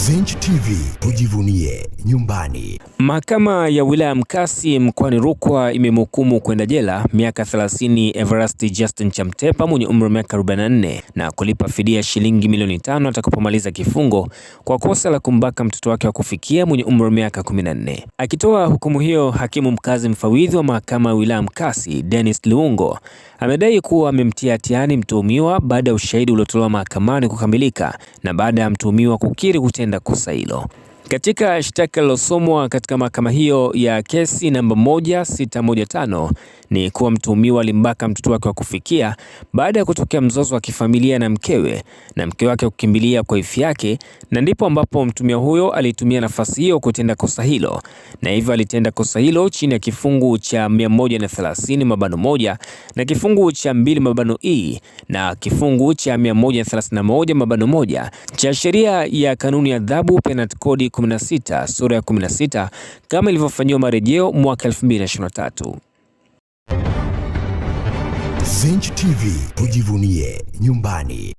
Zenj TV, tujivunie nyumbani. Mahakama ya wilaya Nkasi mkoani Rukwa imemhukumu kwenda jela miaka 30 Everest Justin Chamtepa mwenye umri wa miaka 44 na kulipa fidia shilingi milioni 5 atakapomaliza kifungo kwa kosa la kumbaka mtoto wake wa kufikia mwenye umri wa miaka 14. Akitoa hukumu hiyo, hakimu mkazi mfawidhi wa mahakama ya wilaya Nkasi Dennis Luungo amedai kuwa amemtia hatiani mtuhumiwa baada ya ushahidi uliotolewa mahakamani kukamilika na baada ya mtuhumiwa kukiri kutenda kosa hilo. Katika shtaka lilosomwa katika mahakama hiyo ya kesi namba 1615 ni kuwa mtuhumiwa alimbaka mtoto wake wa kufikia baada ya kutokea mzozo wa kifamilia na mke wake kukimbilia kwa ifi yake, na ndipo ambapo mtuhumiwa huyo alitumia nafasi hiyo kutenda kosa hilo, na hivyo alitenda kosa hilo chini ya kifungu cha 130(1) na kifungu cha 2(e) na kifungu cha 131(1) cha sheria ya kanuni ya adhabu penalty code 16 sura ya 16 kama ilivyofanyiwa marejeo mwaka 2023. Zenj TV, tujivunie nyumbani.